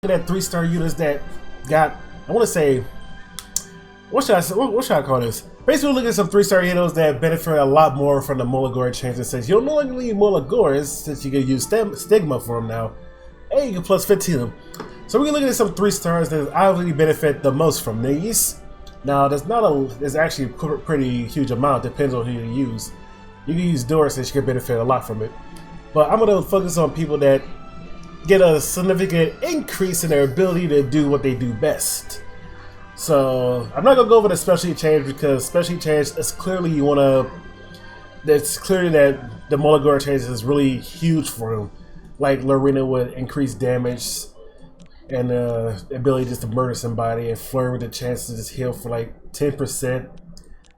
Look at 3-star units that got, I want to say, what should I call this? Basically, look at some 3-star heroes that benefit a lot more from the Molagora change. Since you don't no longer need Molagoras, since you can use stigma for them now, and you can plus 15 them. So we're looking at some 3-stars that obviously benefit the most from these. Now, there's actually a pretty huge amount. Depends on who you use. You can use Doris, and she can benefit a lot from it. But I'm gonna focus on people that get a significant increase in their ability to do what they do best. So I'm not gonna go over the specialty change because specialty change is clearly it's clearly that the Molagora change is really huge for him. Like Lorena with increased damage and the ability just to murder somebody, and Fleur with the chance to just heal for like 10%,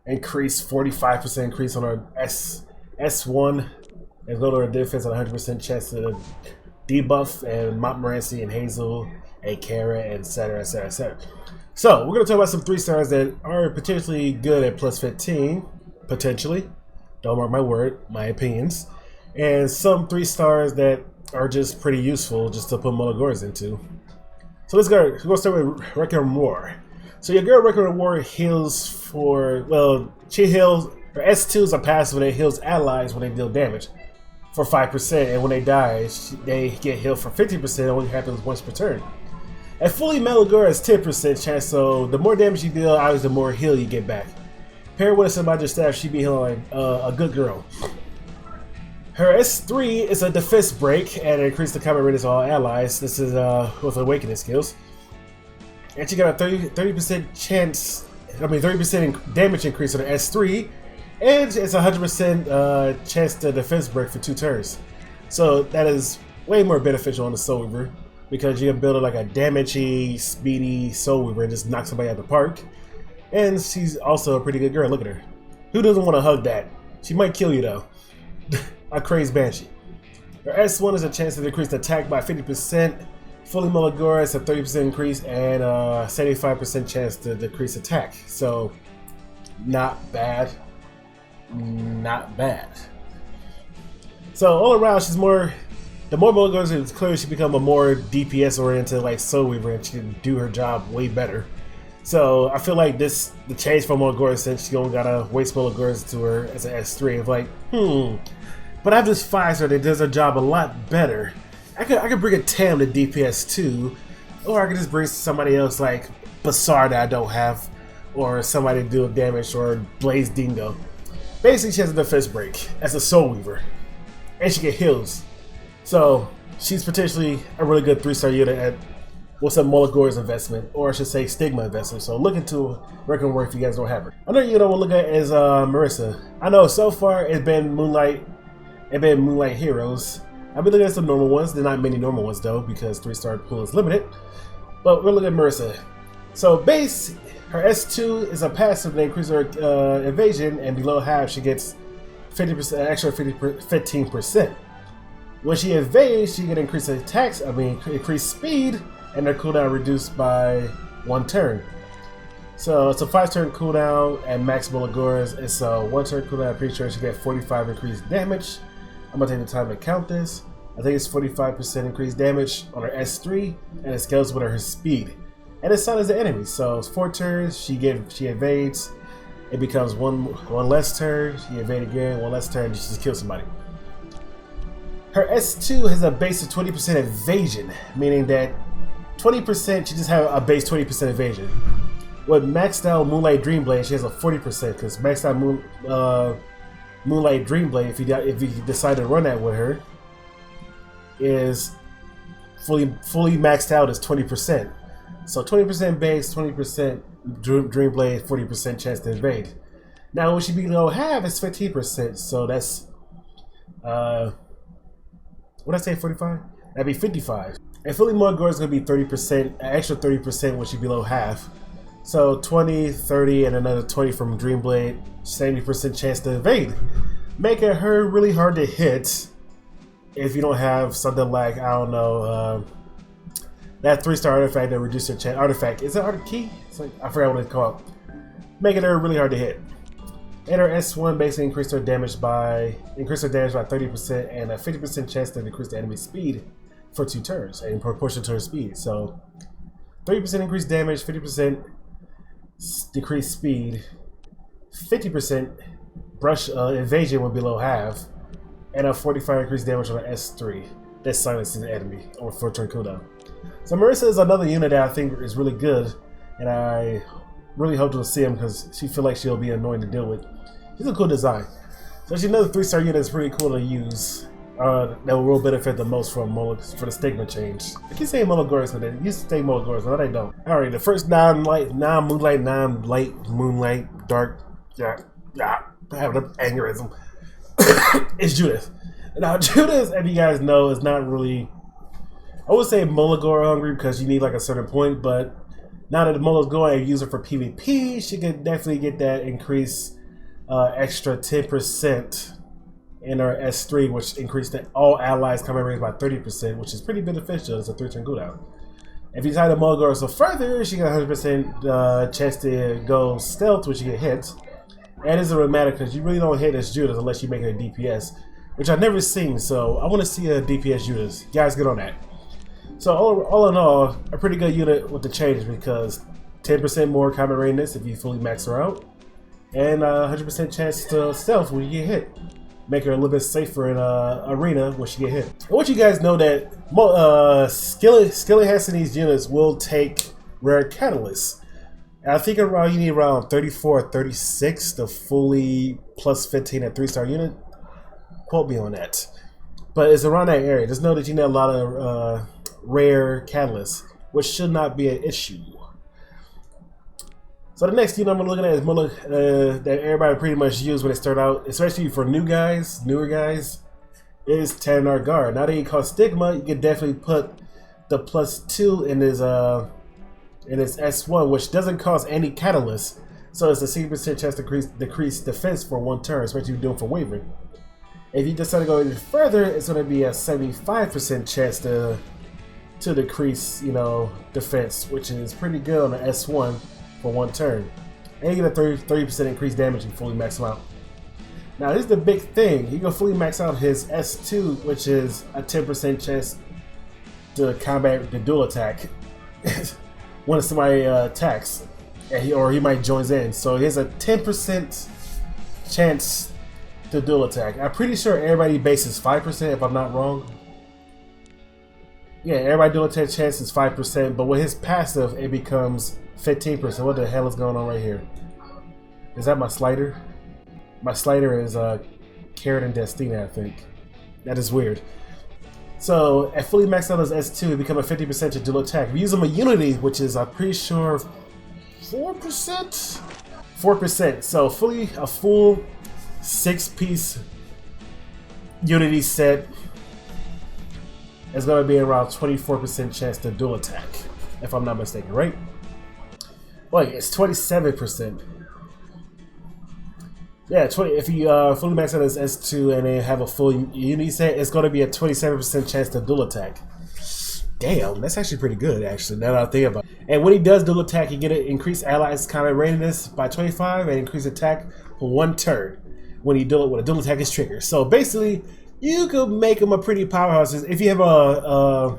increase 45% increase on her S1, and go to her defense at 100% chance to debuff, and Montmorency and Hazel and Kara, etc, etc, etc. So we're gonna talk about some 3-stars that are potentially good at plus 15, potentially. Don't mark my word, my opinions. And some 3-stars that are just pretty useful just to put Molagoras into. So let's go. We're gonna start with Record War. So your girl Record War heals for, well, she heals, her S2 is a passive that heals allies when they deal damage for 5%, and when they die, they get healed for 50%. It only happens once per turn. And fully Molagora is 10% chance, so the more damage you deal, obviously the more heal you get back. Paired with some magic staff, she be healing a good girl. Her S3 is a defense break and increase the combat radius of all allies. This is with awakening skills. And she got a 30% chance, 30% damage increase on her S3. And it's 100% chance to defense break for 2 turns. So that is way more beneficial on the Soul Weaver, because you can build it like a damagey, speedy Soul Weaver and just knock somebody out of the park. And she's also a pretty good girl. Look at her. Who doesn't want to hug that? She might kill you though. A crazed Banshee. Her S1 is a chance to decrease the attack by 50%. Fully Molagora is a 30% increase and 75% chance to decrease attack. So not bad. Not bad. So all around, she's more. The more Molagora, it's clear she become a more DPS oriented like Soul Weaver, and she can do her job way better. So I feel like the change from Molagora, since she only gotta waste Molagoras to her as an S3, of like, but I have this 5-star that does her job a lot better. I could bring a Tam to DPS too, or I could just bring somebody else like Bassar that I don't have, or somebody to do damage, or Blaze Dingo. Basically, she has a defense break as a Soul Weaver, and she get heals. So she's potentially a really good 3-star unit at what's up Molagora's investment, or I should say Stigma investment. So look into Record War if you guys don't have her. Another unit I want to look at is Marissa. I know so far it's been Moonlight Heroes. I've been looking at some normal ones. There are not many normal ones though, because 3-star pool is limited. But we're looking at Marissa. So base, her S2 is a passive that increases her evasion, and below half she gets 50% extra 15%. When she evades, she can increase her attacks, increase speed, and their cooldown reduced by 1 turn. So it's a 5-turn cooldown, and max Molagoras, it's a 1-turn cooldown. I'm pretty sure she get 45 increased damage. I'm gonna take the time to count this. I think it's 45% increased damage on her S3, and it scales with her speed. And it silences the enemy, so it's 4 turns, she evades, it becomes one less turn, she evades again, 1 less turn, and she just kills somebody. Her S2 has a base of 20% evasion, meaning that 20%, she just has a base 20% evasion. With maxed out Moonlight Dreamblade, she has a 40%, because maxed out Moonlight Dreamblade, if you decide to run that with her, is fully maxed out is 20%. So 20% base, 20% Dreamblade, 40% chance to evade. Now, when she below half, it's 15%. So that's what did I say, 45? That'd be 55. And fully Molagora is gonna be 30%, an extra 30% when she below half. So 20, 30, and another 20 from Dreamblade, 70% chance to evade, making her really hard to hit if you don't have something like, I don't know, that 3-star artifact that reduces your chance. Artifact, is it art key? It's like, I forgot what it's called. Making her really hard to hit. And her S1 basically increased her damage by 30% and a 50% chance to decrease the enemy speed for 2 turns in proportion to her speed. So 30% increased damage, 50% decreased speed, 50% brush evasion when below half, and a 45 increased damage on an S3 that silences the enemy on a 4-turn cooldown. So Marissa is another unit that I think is really good, and I really hope to see him because she feel like she'll be annoying to deal with. She's a cool design. So she's another 3-star unit that's pretty cool to use. That will benefit the most for the stigma change. I keep saying Molagora, but they used to say Molagora, but they don't. Alright, the first non-moonlight, non-light, moonlight, dark, I have an aneurysm. It's Judith. Now Judith, as you guys know, is not really, I would say Molagora hungry because you need like a certain point, but now that the Molagora, I use her for PvP, she can definitely get that increase extra 10% in her S3, which increased all allies combat range by 30%, which is pretty beneficial. It's a 3-turn cooldown. If you tie the Molagora so further, she got 100% chance to go stealth, which you get hit. And it's a matter because you really don't hit as Judith unless you make it a DPS, which I've never seen. So I want to see a DPS Judith. Guys, get on that. So all in all, a pretty good unit with the changes because 10% more combat range if you fully max her out, and 100% chance to stealth when you get hit. Make her a little bit safer in arena when she get hit. I want you guys to know that skill enhancing these units will take rare catalysts. And I think you need around 34 or 36 to fully plus 15 at 3-star unit. Quote me on that. But it's around that area. Just know that you need a lot of rare catalysts, which should not be an issue. So the next unit I'm looking at is that everybody pretty much use when they start out, especially for newer guys, is Tannar Guard. Now that you call Stigma, you can definitely put the +2 in his S1, which doesn't cost any catalyst. So it's a 60% chance to decrease defense for 1 turn, especially if you're doing for wavering. If you decide to go even further, it's going to be a 75% chance to decrease, defense, which is pretty good on an S1 for 1 turn. And you get a 30% increased damage and fully max him out. Now this is the big thing. You can fully max out his S2, which is a 10% chance to combat the dual attack when somebody attacks, and he might join in. So he has a 10% chance to dual attack. I'm pretty sure everybody bases 5% if I'm not wrong. Yeah, everybody dual attack chance is 5%, but with his passive it becomes 15%. What the hell is going on right here? Is that my slider? My slider is Carrot and Destina, I think. That is weird. So at fully maxed out as S2, it becomes a 50% to dual attack. If you use him a Unity, which is I'm pretty sure 4%? 4%. So a full 6-piece Unity set is going to be around 24% chance to dual attack, if I'm not mistaken, right? Wait, it's 27%. Yeah, if you fully max out as S2 and then have a full Unity set, it's going to be a 27% chance to dual attack. Damn, that's actually pretty good, actually, now that I think about it. And when he does dual attack, you get an increased allies combat readiness by 25 and increased attack for 1 turn when a dual attack is triggered. So basically, you could make him a pretty powerhouse. If you have a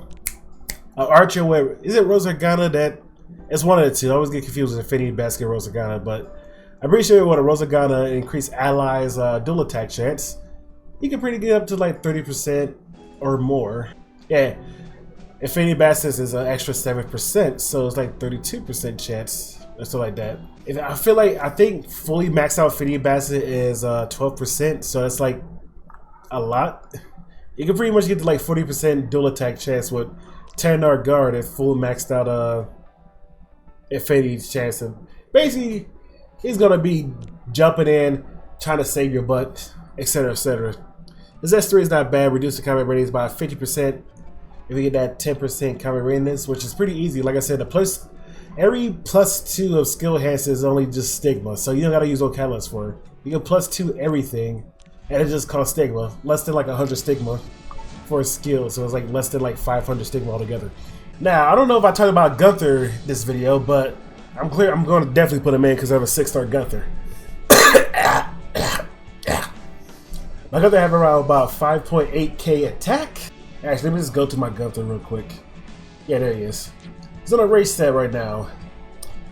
archer where, is it Rosagana that, it's one of the two. I always get confused with Infinity Basket Rosagana, but I'm pretty sure with a Rosagana increase allies dual attack chance, you can pretty get up to like 30% or more. Yeah, Infinity Basket is an extra 7%, so it's like 32% chance or something like that. I think fully maxed out Infinity Basket is 12%, so that's like a lot. You can pretty much get to like 40% dual attack chance with Tannar Guard and full maxed out Infinity chance. And basically, he's gonna be jumping in, trying to save your butt, etc., etc. This S3 is not bad. Reduce the combat ratings by 50% if you get that 10% combat readiness, which is pretty easy. Like I said, every +2 of skill enhances is only just stigma, so you don't gotta use no catalyst for it. You can +2 everything, and it just costs stigma, less than like 100 stigma for a skill, so it's like less than like 500 stigma altogether. Now, I don't know if I talked about Gunther this video, but I'm going to definitely put him in because I have a 6-star Gunther. My Gunther have around about 5.8k attack, Actually, let me just go to my Gunther real quick. Yeah, there he is. He's on a race set right now.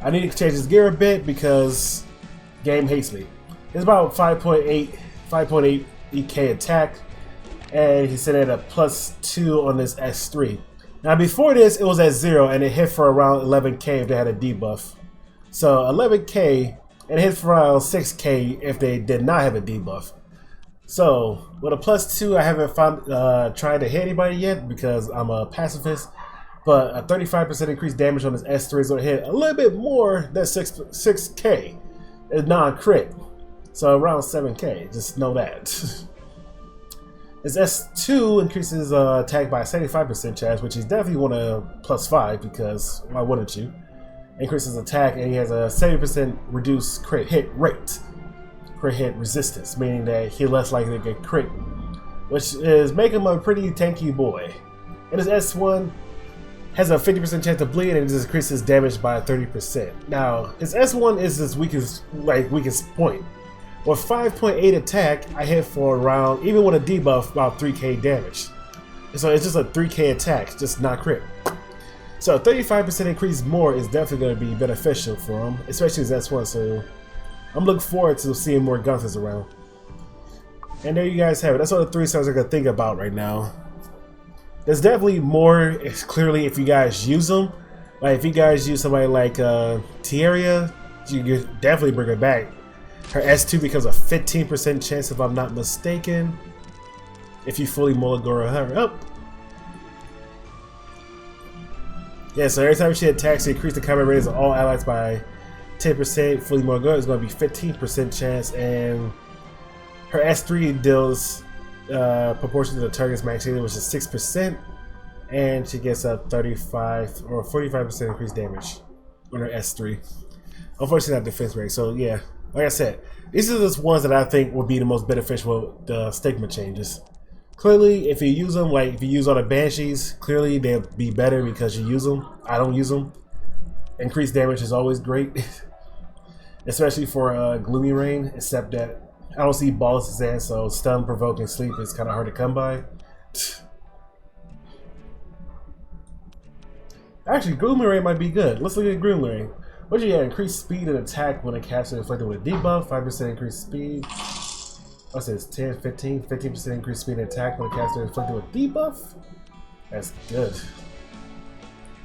I need to change his gear a bit because game hates me. It's about 5.8 EK attack, and he's sitting at a +2 on this S3. Now before this, it was at 0, and it hit for around 11k if they had a debuff. So 11k, and it hit for around 6k if they did not have a debuff. So with a +2, I haven't found tried to hit anybody yet because I'm a pacifist. But a 35% increased damage on this S3 is going to hit a little bit more than 6k. It's non-crit. So around 7k. Just know that. His S2 increases attack by 75% chance, which is definitely want a +5 because why wouldn't you? Increases attack, and he has a 70% reduced crit hit rate. Crit hit resistance, meaning that he's less likely to get crit, which is making him a pretty tanky boy. And his S1 has a 50% chance to bleed, and it just increases damage by 30%. Now, his S1 is his weakest point. With 5.8 attack, I hit for around, even with a debuff, about 3k damage. So it's just a 3k attack, just not crit. So 35% increase more is definitely going to be beneficial for him, especially his S1. So I'm looking forward to seeing more Gunthers around. And there you guys have it. That's all the 3 stars I can think about right now. There's definitely more, clearly, if you guys use them. Like, if you guys use somebody like Tierra, you can definitely bring her back. Her S2 becomes a 15% chance, if I'm not mistaken, if you fully Molagora her up. Yeah, so every time she attacks, she increases the combat rate of all allies by 10%. Fully Molagora is going to be 15% chance, and her S3 deals proportion to the target's max healing, which is 6%, and she gets a 35 or 45% increased damage on her S3. Unfortunately, not defense rate. So yeah, like I said, these are the ones that I think will be the most beneficial with the stigma changes. Clearly, if you use them, like if you use all the Banshees, clearly they'll be better because you use them. I don't use them. Increased damage is always great, especially for Gloomy Rain, except that I don't see Balls' Sand, so stun, provoke, and sleep is kind of hard to come by. Actually, Gloomy Rain might be good. Let's look at Gloomy Rain. What you got? Increased speed and attack when a caster is inflicted with a debuff. 5% increased speed. What's this? 10, 15, 15% increased speed and attack when a caster is inflicted with debuff. That's good.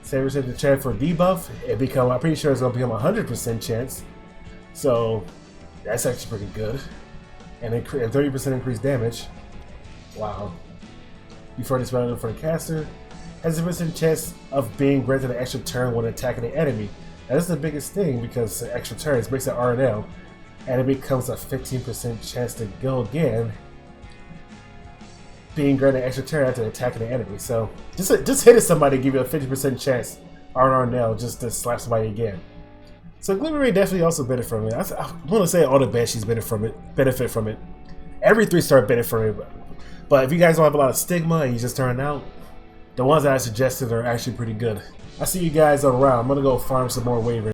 7% chance for debuff. I'm pretty sure it's gonna become a 100% chance. So that's actually pretty good. And 30% increased damage. Wow. Before this round for the caster, has a percent chance of being granted an extra turn when attacking the enemy. Now this is the biggest thing because extra turns makes it RNL, and it becomes a 15% chance to go again, being granted an extra turn after attacking the enemy. So just hitting somebody give you a 50% chance RNL just to slap somebody again. So Gloomy Rain definitely also benefit from it. I want to say all the Banshees benefit from it. Every 3-star benefit from it. But if you guys don't have a lot of stigma and you just turn out, the ones that I suggested are actually pretty good. I'll see you guys around. I'm gonna go farm some more waivers.